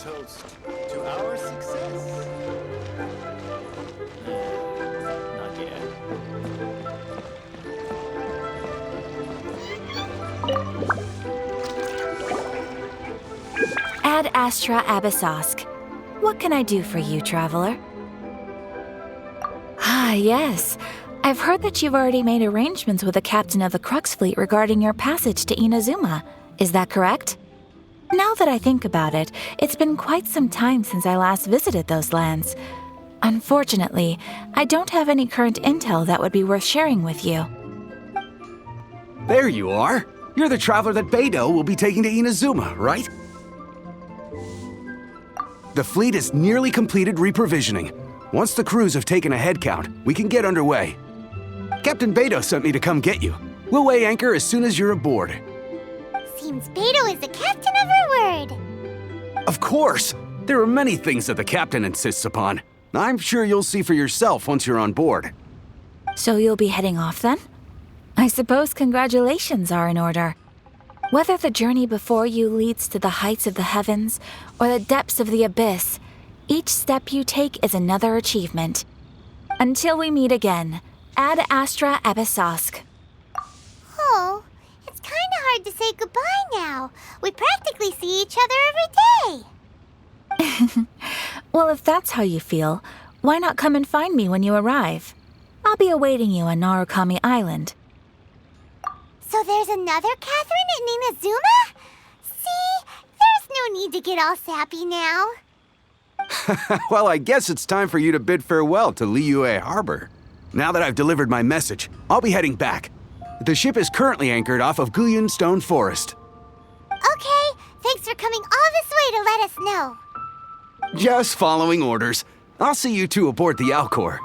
toast to our success. Not yet. Ad Astra Abyssosk. What can I do for you, traveler? Ah, yes. I've heard that you've already made arrangements with the captain of the Crux Fleet regarding your passage to Inazuma. Is that correct? Now that I think about it, it's been quite some time since I last visited those lands. Unfortunately, I don't have any current intel that would be worth sharing with you. There you are. You're the traveler that Beidou will be taking to Inazuma, right? The fleet is nearly completed reprovisioning. Once the crews have taken a head count, we can get underway. Captain Beidou sent me to come get you. We'll weigh anchor as soon as you're aboard. Seems Beidou is the captain of her word. Of course! There are many things that the captain insists upon. I'm sure you'll see for yourself once you're on board. So you'll be heading off then? I suppose congratulations are in order. Whether the journey before you leads to the heights of the heavens or the depths of the abyss, each step you take is another achievement. Until we meet again, Ad Astra Abyssosk. Oh, it's kind of hard to say goodbye now. We practically see each other every day. Well, if that's how you feel, why not come and find me when you arrive? I'll be awaiting you on Narukami Island. So there's another Catherine in Inazuma? See, there's no need to get all sappy now. Well, I guess it's time for you to bid farewell to Liyue Harbor. Now that I've delivered my message, I'll be heading back. The ship is currently anchored off of Guyun Stone Forest. Okay, thanks for coming all this way to let us know. Just following orders. I'll see you two aboard the Alcor.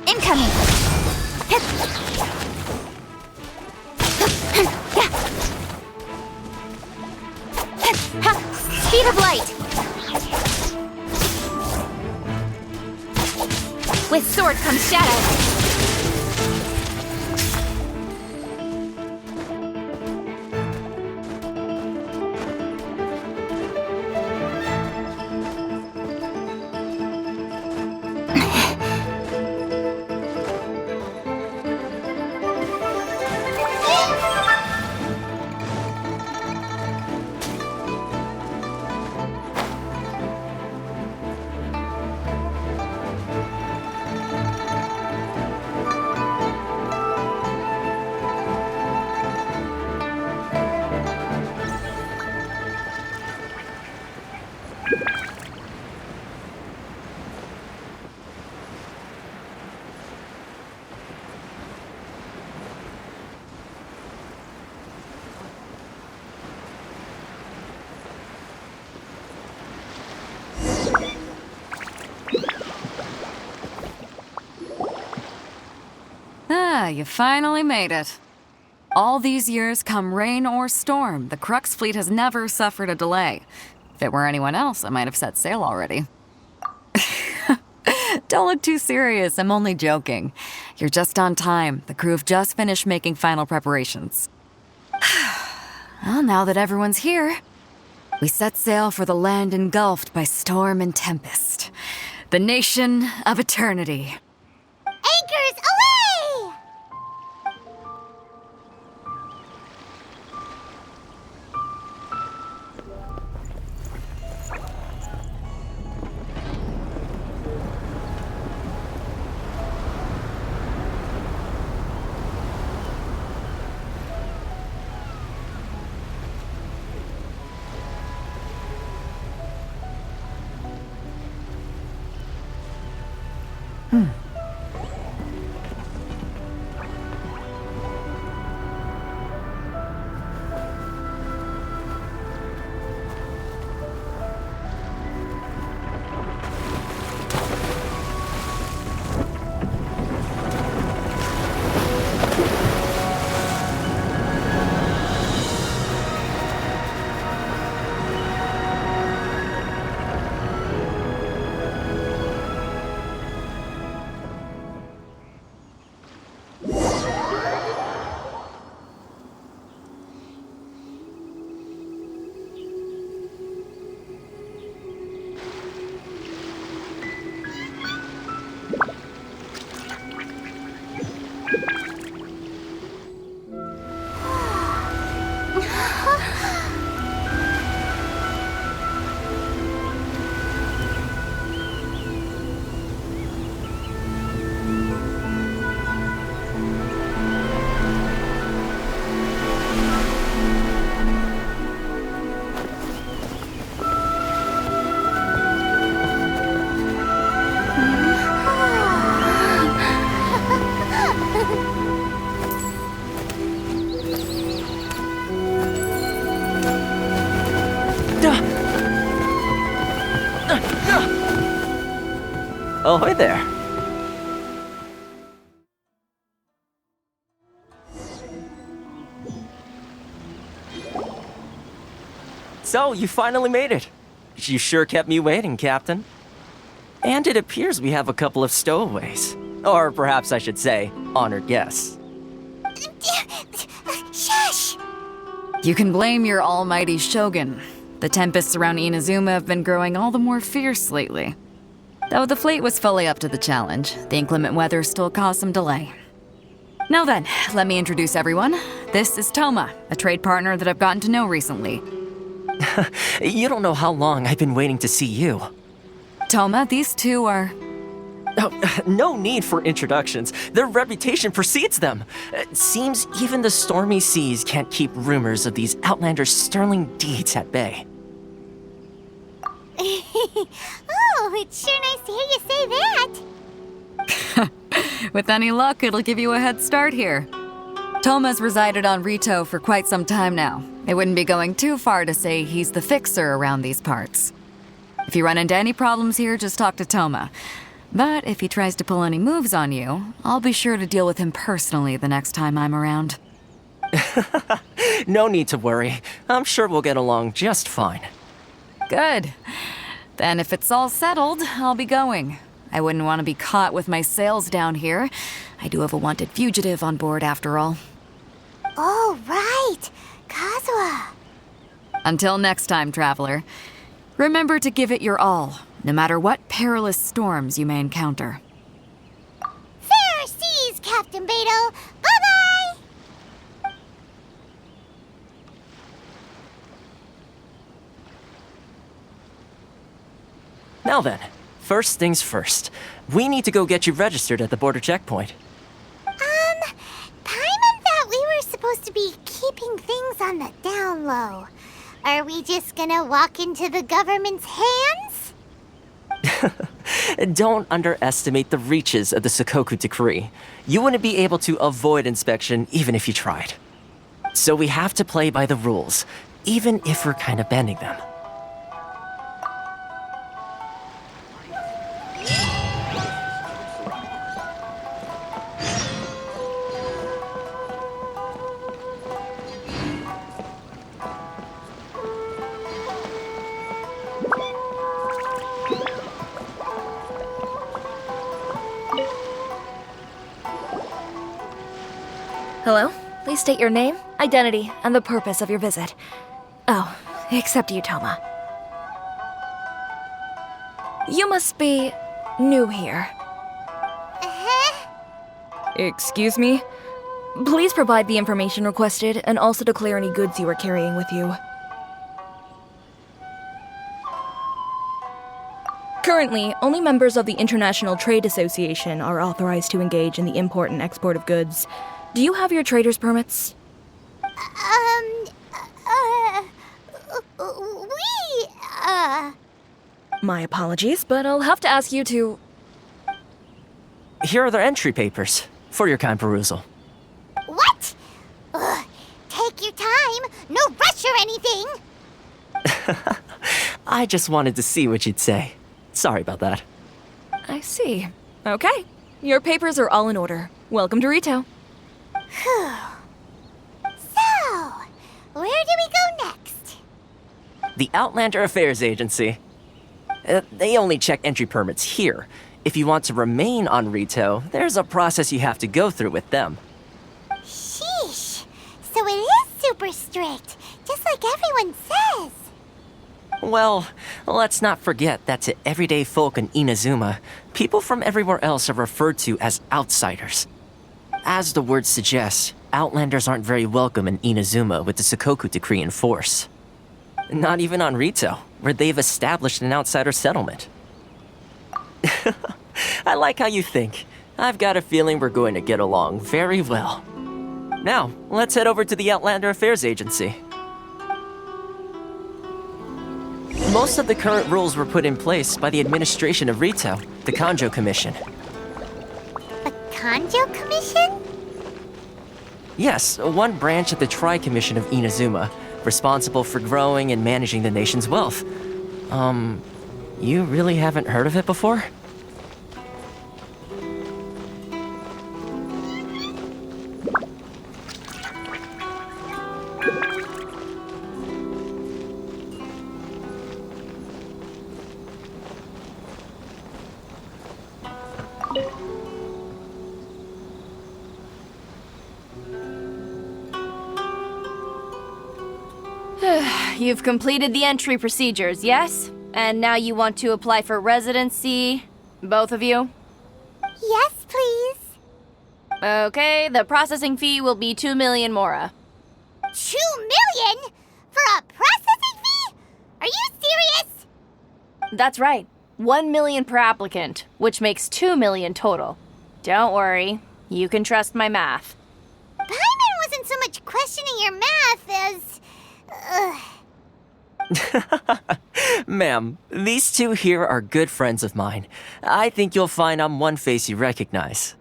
Incoming! Speed of light! With sword comes shadow! you finally made it. All these years, come rain or storm, the Crux fleet has never suffered a delay. If it were anyone else, I might have set sail already. Don't look too serious, I'm only joking. You're just on time. The crew have just finished making final preparations. Well, now that everyone's here, we set sail for the land engulfed by storm and tempest. The nation of eternity. Anchors away! Oh, hi there. So, you finally made it. You sure kept me waiting, Captain. And it appears we have a couple of stowaways. Or perhaps I should say, honored guests. Shush! You can blame your almighty Shogun. The tempests around Inazuma have been growing all the more fierce lately. Though the fleet was fully up to the challenge, the inclement weather still caused some delay. Now then, let me introduce everyone. This is Toma, a trade partner that I've gotten to know recently. You don't know how long I've been waiting to see you. Toma, these two are... Oh, no need for introductions. Their reputation precedes them. It seems even the stormy seas can't keep rumors of these outlanders' sterling deeds at bay. Oh, it's sure nice to hear you say that. With any luck, it'll give you a head start here. Toma's resided on Rito for quite some time now. It wouldn't be going too far to say he's the fixer around these parts. If you run into any problems here, just talk to Toma. But if he tries to pull any moves on you, I'll be sure to deal with him personally the next time I'm around. No need to worry. I'm sure we'll get along just fine. Good. Then if it's all settled, I'll be going. I wouldn't want to be caught with my sails down here. I do have a wanted fugitive on board after all. Oh, right. Kazuha. Until next time, traveler. Remember to give it your all, no matter what perilous storms you may encounter. Fair seas, Captain Beto. Bye-bye! Now then, first things first. We need to go get you registered at the border checkpoint. Paimon thought we were supposed to be keeping things on the down low. Are we just gonna walk into the government's hands? Don't underestimate the reaches of the Sakoku Decree. You wouldn't be able to avoid inspection even if you tried. So we have to play by the rules, even if we're kind of bending them. Hello? Please state your name, identity, and the purpose of your visit. Oh, except you, Toma. You must be new here. Excuse me? Please provide the information requested and also declare any goods you are carrying with you. Currently, only members of the International Trade Association are authorized to engage in the import and export of goods. Do you have your trader's permits? My apologies, but I'll have to ask you to... Here are their entry papers for your kind perusal. What? Ugh, take your time. No rush or anything. I just wanted to see what you'd say. Sorry about that. I see. Okay. Your papers are all in order. Welcome to Rito. So, where do we go next? The Outlander Affairs Agency. They only check entry permits here. If you want to remain on Rito, there's a process you have to go through with them. Sheesh. So it is super strict, just like everyone says. Well, let's not forget that to everyday folk in Inazuma, people from everywhere else are referred to as outsiders. As the word suggests, Outlanders aren't very welcome in Inazuma with the Sakoku Decree in force. Not even on Rito, where they've established an outsider settlement. I like how you think. I've got a feeling we're going to get along very well. Now, let's head over to the Outlander Affairs Agency. Most of the current rules were put in place by the administration of Rito, the Kanjo Commission. The Kanjo Commission? Yes, one branch of the Tri-Commission of Inazuma, responsible for growing and managing the nation's wealth. You really haven't heard of it before? You've completed the entry procedures, yes? And now you want to apply for residency? Both of you? Yes, please. Okay, the processing fee will be 2 million mora. 2 million? For a processing fee? Are you serious? That's right. 1 million per applicant, which makes 2 million total. Don't worry, you can trust my math. Paimon wasn't so much questioning your math as... Ma'am, these two here are good friends of mine. I think you'll find I'm one face you recognize.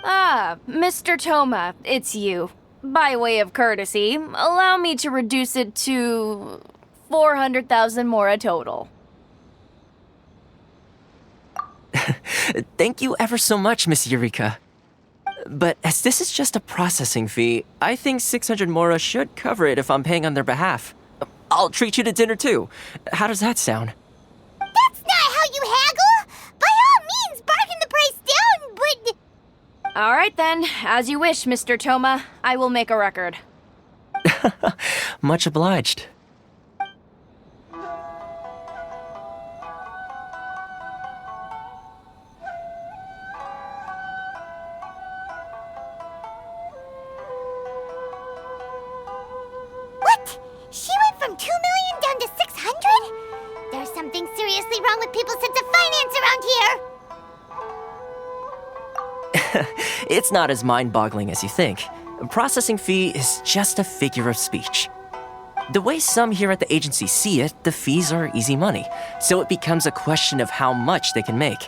Ah, Mr. Toma, it's you. By way of courtesy, allow me to reduce it to 400,000 mora total. Thank you ever so much, Miss Eureka. But as this is just a processing fee, I think 600 mora should cover it if I'm paying on their behalf. I'll treat you to dinner too. How does that sound? That's not how you haggle! By all means, bargain the price down, but... All right then, as you wish, Mr. Toma. I will make a record. Much obliged. What? She went from 2 million down to 600? There's something seriously wrong with people's sense of finance around here! It's not as mind-boggling as you think. A processing fee is just a figure of speech. The way some here at the agency see it, the fees are easy money, so it becomes a question of how much they can make.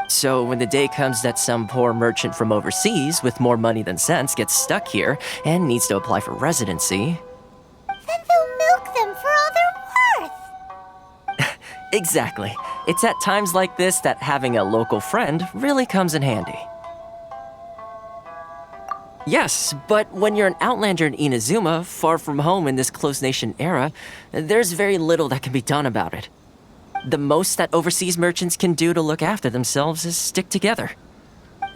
So when the day comes that some poor merchant from overseas with more money than sense gets stuck here and needs to apply for residency... Then they'll milk them for all they're worth. Exactly. It's at times like this that having a local friend really comes in handy. Yes, but when you're an outlander in Inazuma, far from home in this close nation era, there's very little that can be done about it. The most that overseas merchants can do to look after themselves is stick together.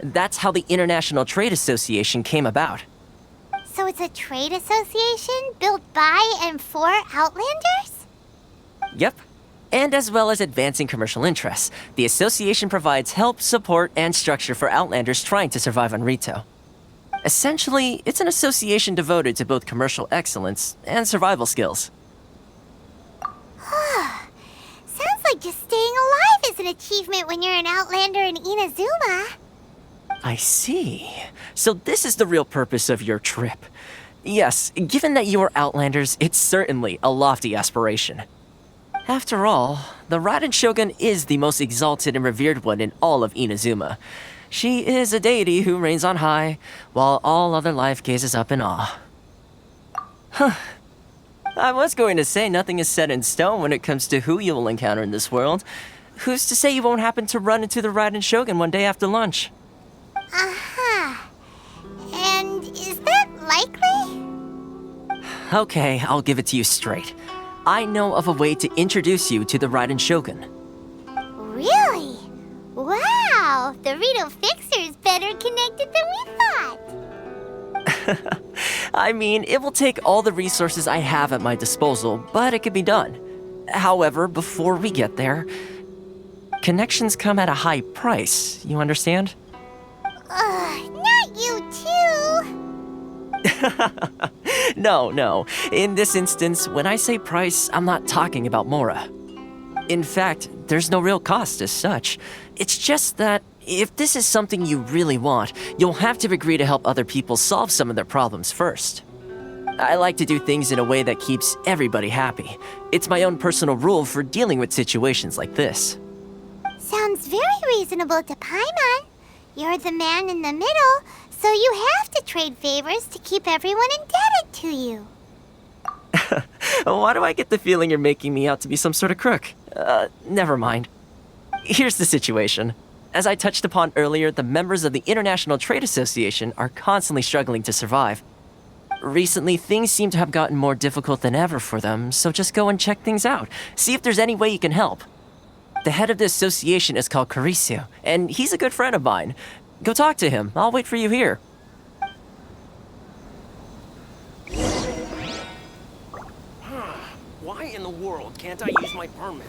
That's how the International Trade Association came about. So it's a trade association built by and for Outlanders? Yep. And as well as advancing commercial interests, the association provides help, support, and structure for Outlanders trying to survive on Rito. Essentially, it's an association devoted to both commercial excellence and survival skills. Sounds like just staying alive is an achievement when you're an Outlander in Inazuma. I see. So this is the real purpose of your trip. Yes, given that you are Outlanders, it's certainly a lofty aspiration. After all, the Raiden Shogun is the most exalted and revered one in all of Inazuma. She is a deity who reigns on high, while all other life gazes up in awe. Huh. I was going to say nothing is set in stone when it comes to who you will encounter in this world. Who's to say you won't happen to run into the Raiden Shogun one day after lunch? Uh-huh. And is that likely? Okay, I'll give it to you straight. I know of a way to introduce you to the Raiden Shogun. Really? Wow, the Rito Fixer is better connected than we thought. I mean, it will take all the resources I have at my disposal, but it could be done. However, before we get there, connections come at a high price, you understand? Not you too. No. In this instance, when I say price, I'm not talking about Mora. In fact, there's no real cost as such. It's just that if this is something you really want, you'll have to agree to help other people solve some of their problems first. I like to do things in a way that keeps everybody happy. It's my own personal rule for dealing with situations like this. Sounds very reasonable to Paimon. You're the man in the middle, so you have to trade favors to keep everyone indebted to you. Why do I get the feeling you're making me out to be some sort of crook? Never mind. Here's the situation. As I touched upon earlier, the members of the International Trade Association are constantly struggling to survive. Recently, things seem to have gotten more difficult than ever for them, so just go and check things out. See if there's any way you can help. The head of the association is called Caricio, and he's a good friend of mine. Go talk to him. I'll wait for you here. Why in the world can't I use my permit?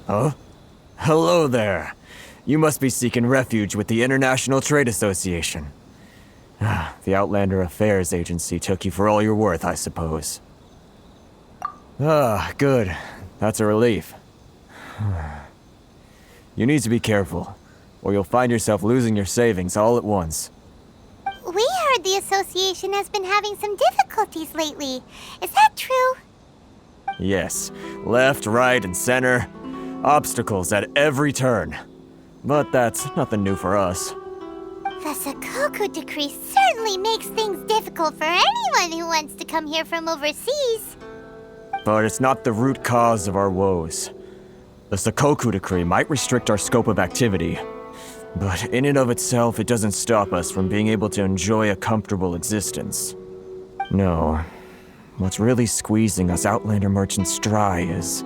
Huh? Hello there. You must be seeking refuge with the International Trade Association. The Outlander Affairs Agency took you for all you're worth, I suppose. Ah, good. That's a relief. You need to be careful, or you'll find yourself losing your savings all at once. We heard the association has been having some difficulties lately. Is that true? Yes, left, right, and center. Obstacles at every turn. But that's nothing new for us. The Sakoku decree certainly makes things difficult for anyone who wants to come here from overseas. But it's not the root cause of our woes. The Sakoku decree might restrict our scope of activity, but in and of itself, it doesn't stop us from being able to enjoy a comfortable existence. No, what's really squeezing us Outlander merchants dry is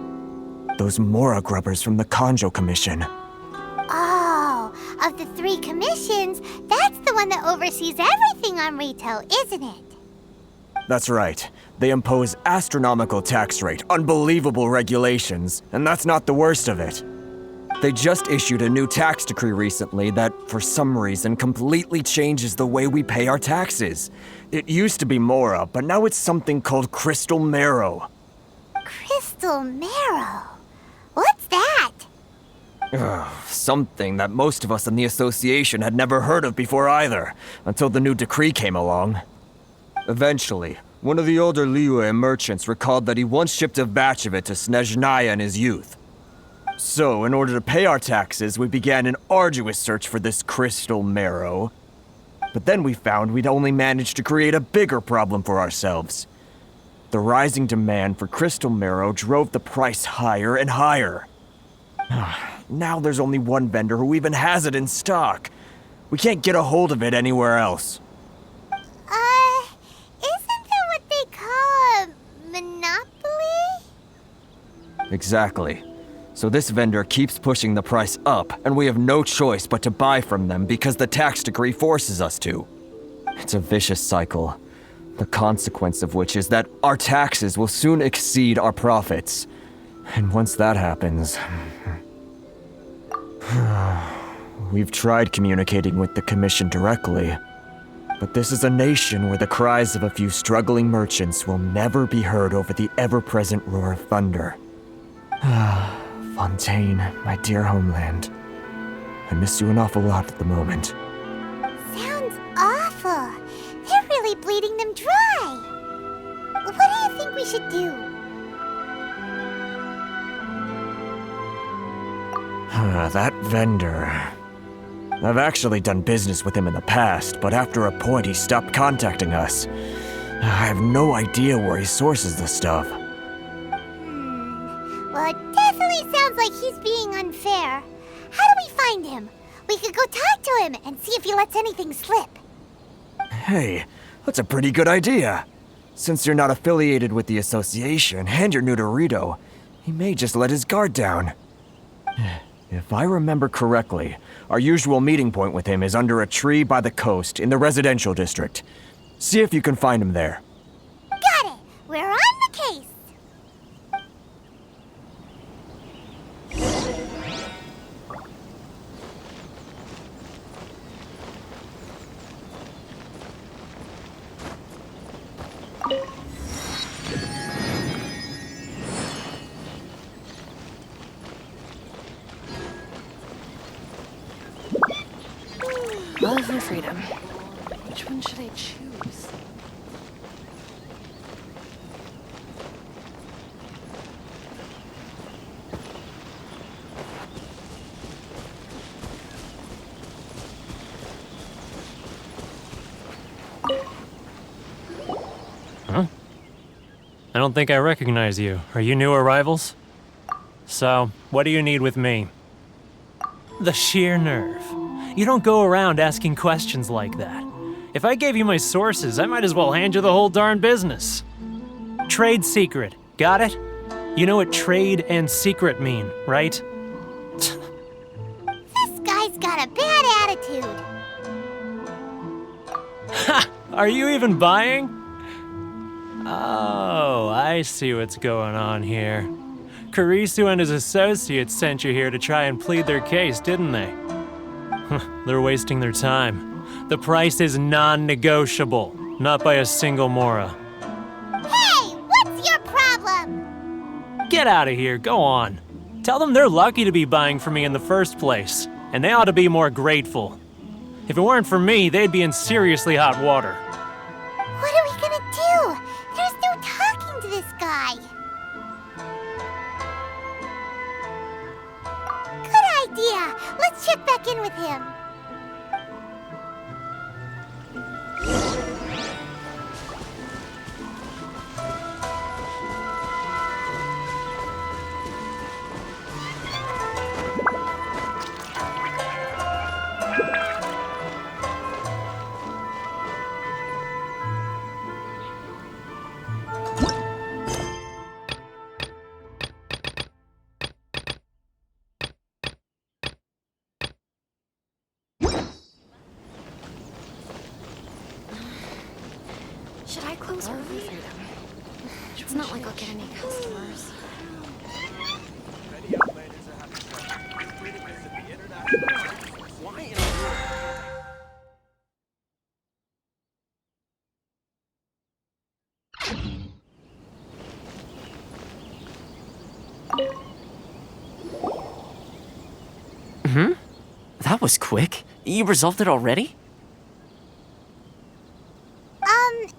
those Mora grubbers from the Kanjo Commission. Oh, of the 3 commissions, that's the one that oversees everything on Rito, isn't it? That's right. They impose astronomical tax rate, unbelievable regulations, and that's not the worst of it. They just issued a new tax decree recently that, for some reason, completely changes the way we pay our taxes. It used to be Mora, but now it's something called Crystal Marrow. Crystal Marrow? What's that? Something that most of us in the association had never heard of before either, until the new decree came along. Eventually, one of the older Liyue merchants recalled that he once shipped a batch of it to Snezhnaya in his youth. So, in order to pay our taxes, we began an arduous search for this crystal marrow. But then we found we'd only managed to create a bigger problem for ourselves. The rising demand for crystal marrow drove the price higher and higher. Now there's only one vendor who even has it in stock. We can't get a hold of it anywhere else. Isn't that what they call a monopoly? Exactly. So this vendor keeps pushing the price up, and we have no choice but to buy from them because the tax decree forces us to. It's a vicious cycle, the consequence of which is that our taxes will soon exceed our profits. And once that happens... We've tried communicating with the Commission directly, but this is a nation where the cries of a few struggling merchants will never be heard over the ever-present roar of thunder. Fontaine, my dear homeland. I miss you an awful lot at the moment. Sounds awful. They're really bleeding them dry. What do you think we should do? That vendor... I've actually done business with him in the past, but after a point he stopped contacting us. I have no idea where he sources the stuff. Well, it definitely sounds like he's being unfair. How do we find him? We could go talk to him and see if he lets anything slip. Hey, that's a pretty good idea. Since you're not affiliated with the association and you're new to Rito, he may just let his guard down. If I remember correctly, our usual meeting point with him is under a tree by the coast in the residential district. See if you can find him there. Got it! We're on the case! Love and freedom. Which one should I choose? Huh? I don't think I recognize you. Are you new arrivals? So, what do you need with me? The sheer nerve. You don't go around asking questions like that. If I gave you my sources, I might as well hand you the whole darn business. Trade secret. Got it? You know what trade and secret mean, right? This guy's got a bad attitude. Ha! Are you even buying? Oh, I see what's going on here. Kurisu and his associates sent you here to try and plead their case, didn't they? They're wasting their time. The price is non-negotiable, not by a single Mora. Hey, what's your problem? Get out of here, go on. Tell them they're lucky to be buying from me in the first place, and they ought to be more grateful. If it weren't for me, they'd be in seriously hot water. What are we gonna do? There's no talking to this guy. Good idea. Let's check back in with him. Should I close early? It's not like I'll get any customers. That was quick. You resolved it already?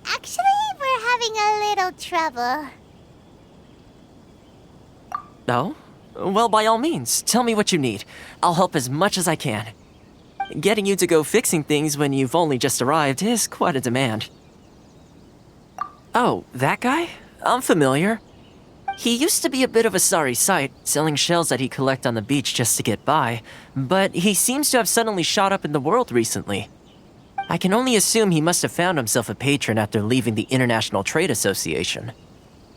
Actually, we're having a little trouble. No? Well, by all means, tell me what you need. I'll help as much as I can. Getting you to go fixing things when you've only just arrived is quite a demand. Oh, that guy? I'm familiar. He used to be a bit of a sorry sight, selling shells that he collect on the beach just to get by, but he seems to have suddenly shot up in the world recently. I can only assume he must have found himself a patron after leaving the International Trade Association.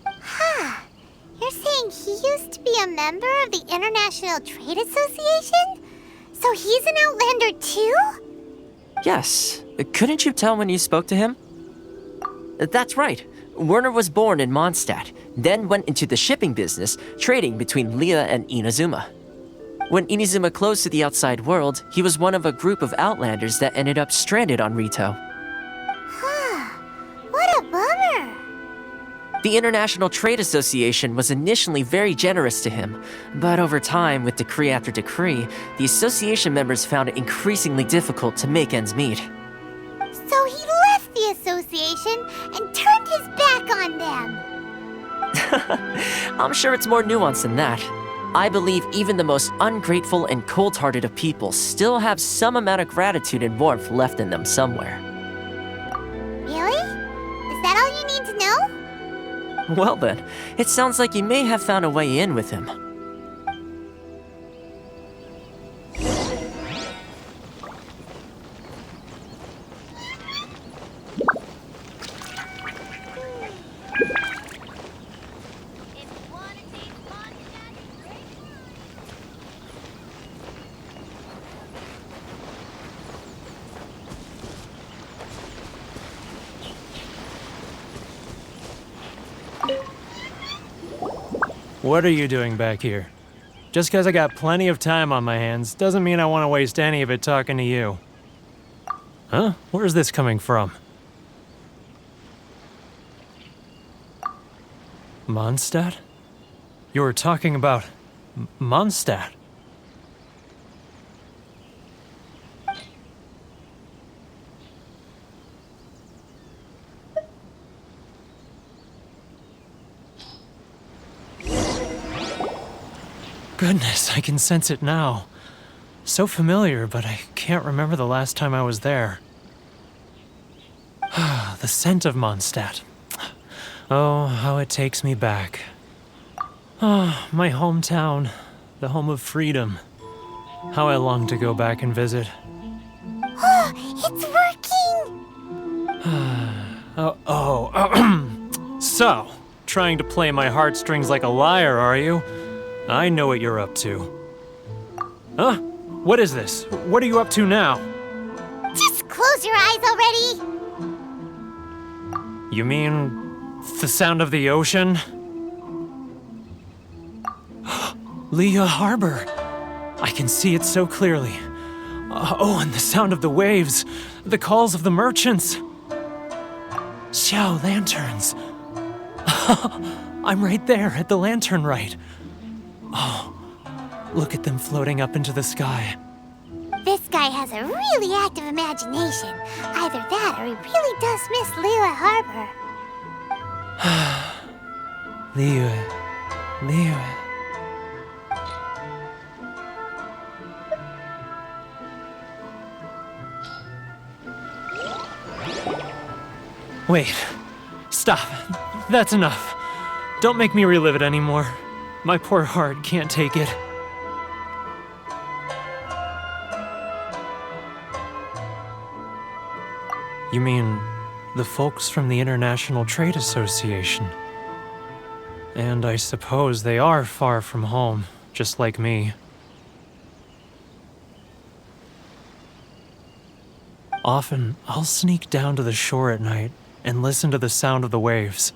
Huh. You're saying he used to be a member of the International Trade Association? So he's an Outlander too? Yes. Couldn't you tell when you spoke to him? That's right. Werner was born in Mondstadt, then went into the shipping business, trading between Leah and Inazuma. When Inazuma closed to the outside world, he was one of a group of Outlanders that ended up stranded on Rito. Huh. What a bummer. The International Trade Association was initially very generous to him, but over time, with decree after decree, the association members found it increasingly difficult to make ends meet. So he left the association and turned his back on them. I'm sure it's more nuanced than that. I believe even the most ungrateful and cold-hearted of people still have some amount of gratitude and warmth left in them somewhere. Really? Is that all you need to know? Well then, it sounds like you may have found a way in with him. What are you doing back here? Just because I got plenty of time on my hands doesn't mean I want to waste any of it talking to you. Huh? Where's this coming from? Mondstadt? You were talking about Mondstadt. Goodness, I can sense it now. So familiar, but I can't remember the last time I was there. The scent of Mondstadt. Oh, how it takes me back. Oh, my hometown, the home of freedom. How I long to go back and visit. Oh, it's working! So, trying to play my heartstrings like a liar, are you? I know what you're up to. Huh? What is this? What are you up to now? Just close your eyes already! You mean the sound of the ocean? Leah Harbor. I can see it so clearly. Oh, and the sound of the waves. The calls of the merchants. Xiao lanterns. I'm right there at the lantern right. Oh, look at them floating up into the sky. This guy has a really active imagination. Either that or he really does miss Liyue Harbor. Liyue. Liyue. Wait. Stop. That's enough. Don't make me relive it anymore. My poor heart can't take it. You mean the folks from the International Trade Association? And I suppose they are far from home, just like me. Often, I'll sneak down to the shore at night and listen to the sound of the waves.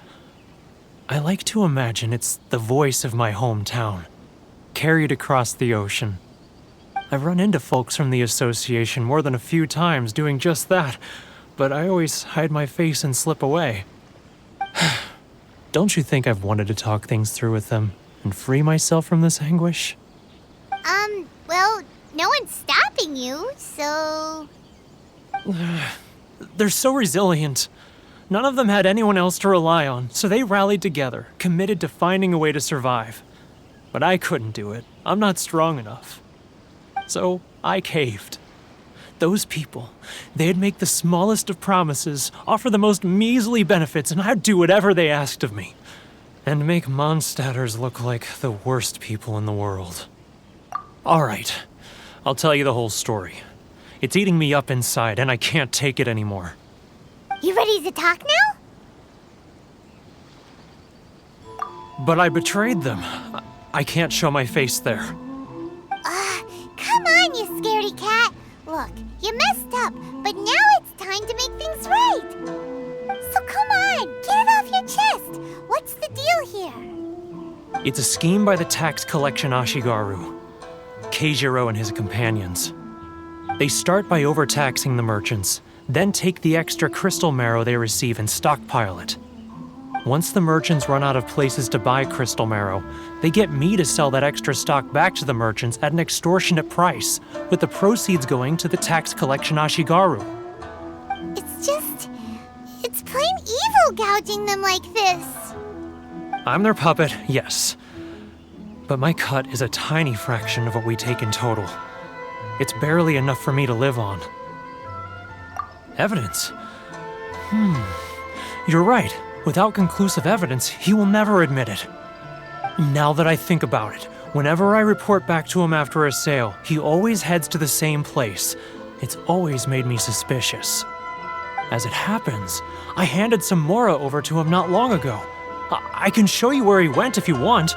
I like to imagine it's the voice of my hometown, carried across the ocean. I've run into folks from the association more than a few times doing just that, but I always hide my face and slip away. Don't you think I've wanted to talk things through with them and free myself from this anguish? Well, no one's stopping you, so... They're so resilient. None of them had anyone else to rely on, so they rallied together, committed to finding a way to survive. But I couldn't do it. I'm not strong enough. So I caved. Those people, they'd make the smallest of promises, offer the most measly benefits, and I'd do whatever they asked of me. And make Mondstadters look like the worst people in the world. All right, I'll tell you the whole story. It's eating me up inside, and I can't take it anymore. You ready to talk now? But I betrayed them. I can't show my face there. Come on, you scaredy cat. Look, you messed up, but now it's time to make things right. So come on, get it off your chest. What's the deal here? It's a scheme by the tax collection Ashigaru, Keijiro and his companions. They start by overtaxing the merchants, then take the extra crystal marrow they receive and stockpile it. Once the merchants run out of places to buy crystal marrow, they get me to sell that extra stock back to the merchants at an extortionate price, with the proceeds going to the tax collection Ashigaru. It's plain evil gouging them like this. I'm their puppet, yes. But my cut is a tiny fraction of what we take in total. It's barely enough for me to live on. Evidence? You're right. Without conclusive evidence, he will never admit it. Now that I think about it, whenever I report back to him after a sale, he always heads to the same place. It's always made me suspicious. As it happens, I handed some Mora over to him not long ago. I can show you where he went if you want.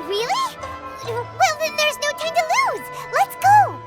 Really? Well, then there's no time to lose. Let's go.